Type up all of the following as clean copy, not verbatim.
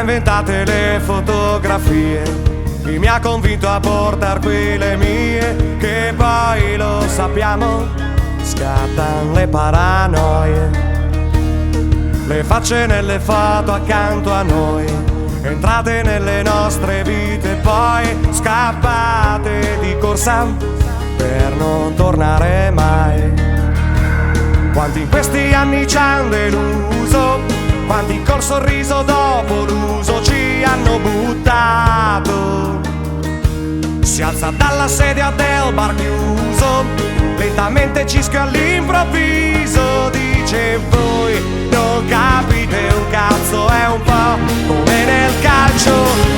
inventate le fotografie, chi mi ha convinto a portar qui le mie, che poi lo sappiamo, scattano le paranoie. Le facce nelle foto accanto a noi, entrate nelle nostre vite, poi scappate di corsa per non tornare mai. Quanti in questi anni ci hanno deluso, quanti col sorriso dopo l'uso ci hanno buttato. Si alza dalla sedia del bar chiuso, lentamente cischia all'improvviso, dice voi non capite un cazzo, è un po' come nel calcio,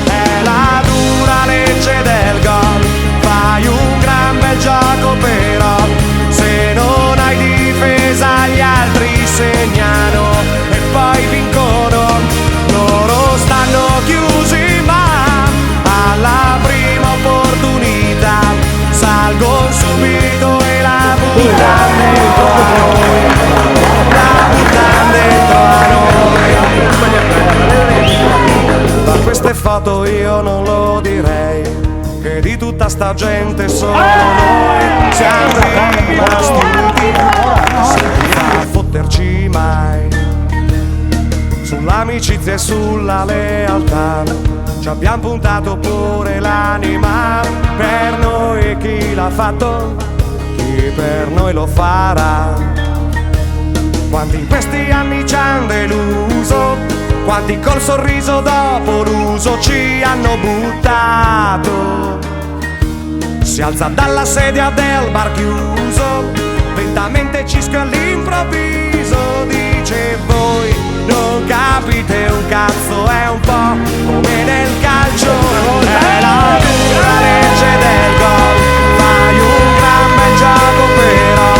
è la dura legge del gol, fai un gran bel gioco però se non hai difesa gli altri segnano e poi vincono, loro stanno chiusi ma alla prima opportunità salgono subito e la buttano dentro a noi, la buttano dentro a noi. Da queste foto io non lo direi, che di tutta sta gente solo noi siamo rimasti senza fotterci mai. Sull'amicizia e sulla lealtà ci abbiamo puntato pure l'anima, per noi chi l'ha fatto, chi per noi lo farà. Quanti in questi anni ci hanno deluso, quanti col sorriso dopo l'uso ci hanno buttato. Si alza dalla sedia del bar chiuso, lentamente cischia all'improvviso, dice voi non capite un cazzo, è un po' come nel calcio, è la dura legge del gol, fai un gran bel gioco però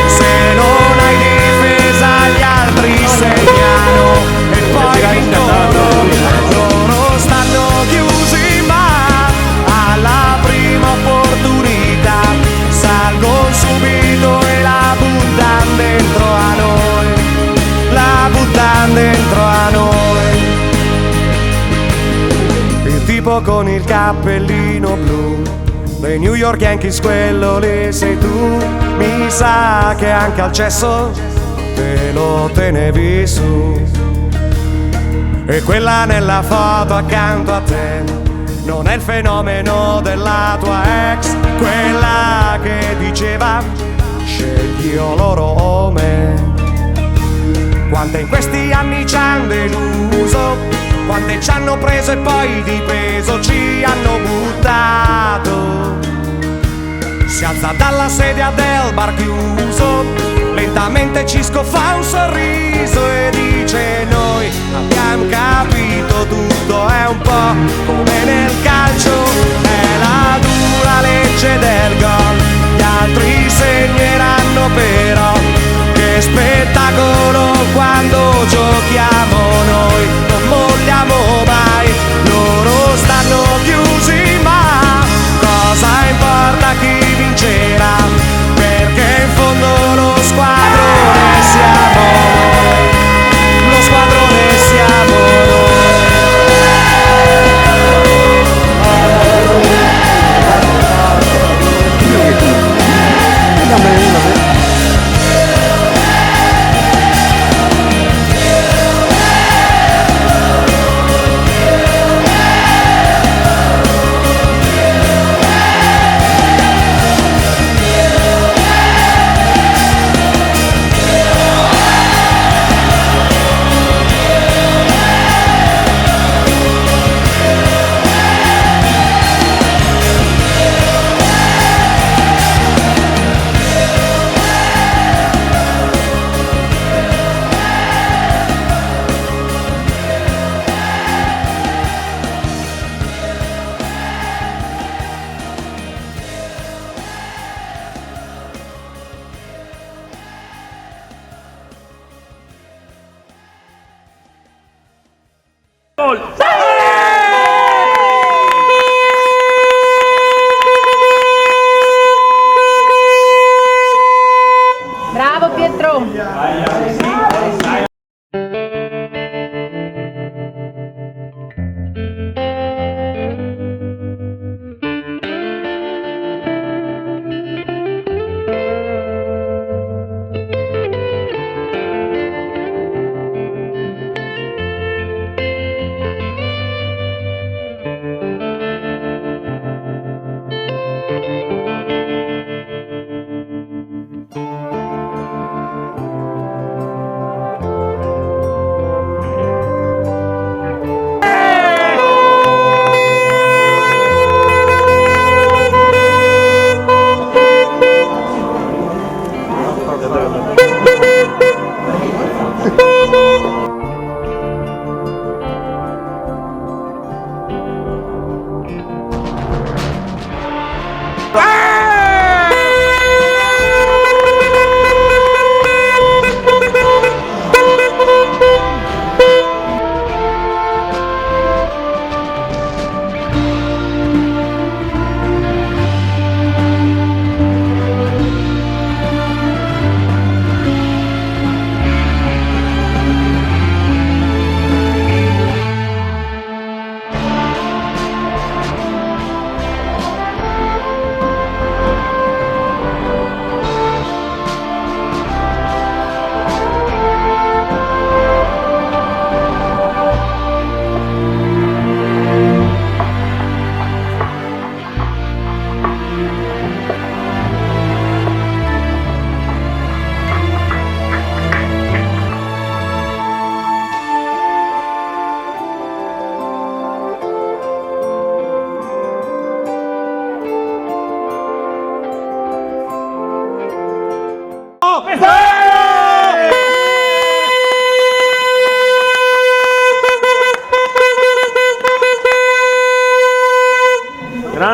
se non hai difesa gli altri segnano e poi vincono, loro stanno chiusi ma alla prima opportunità salgono subito e la buttano dentro a noi, la buttano dentro a noi. Il tipo con il cappellino blu dei New York Yankees, quello lì sei tu, mi sa che anche al cesso te lo tenevi su. E quella nella foto accanto a te non è il fenomeno della tua ex, quella che diceva scegli io loro o me. Quante in questi anni ci hanno deluso, quante ci hanno preso e poi di peso ci hanno buttato. Si alza dalla sedia del bar chiuso, lentamente Cisco fa un sorriso e dice noi abbiamo capito tutto, è un po' come nel calcio, è la dura legge del gol, gli altri segneranno però, che spettacolo quando giochiamo noi, non molliamo mai, loro stanno chiusi ma cosa importa chi vincerà, perché in fondo lo squadrone siamo noi, lo squadrone siamo noi. Bravo Pietro!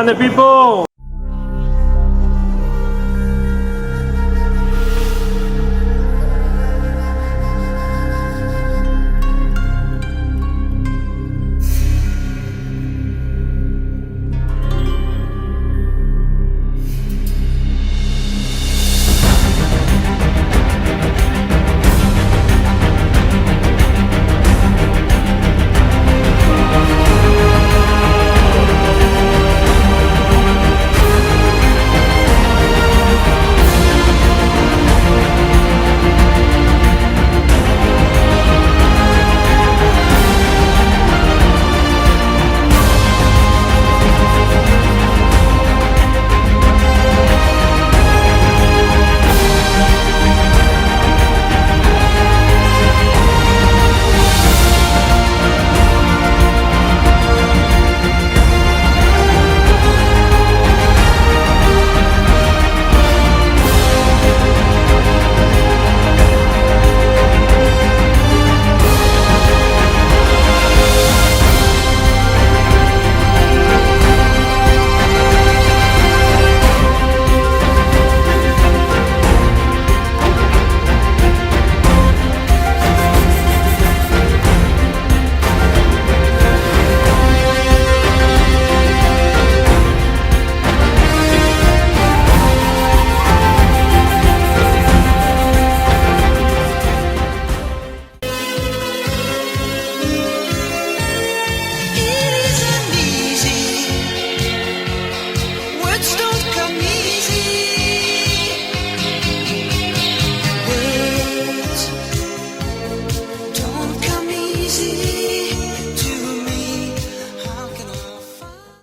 Grande Pippo!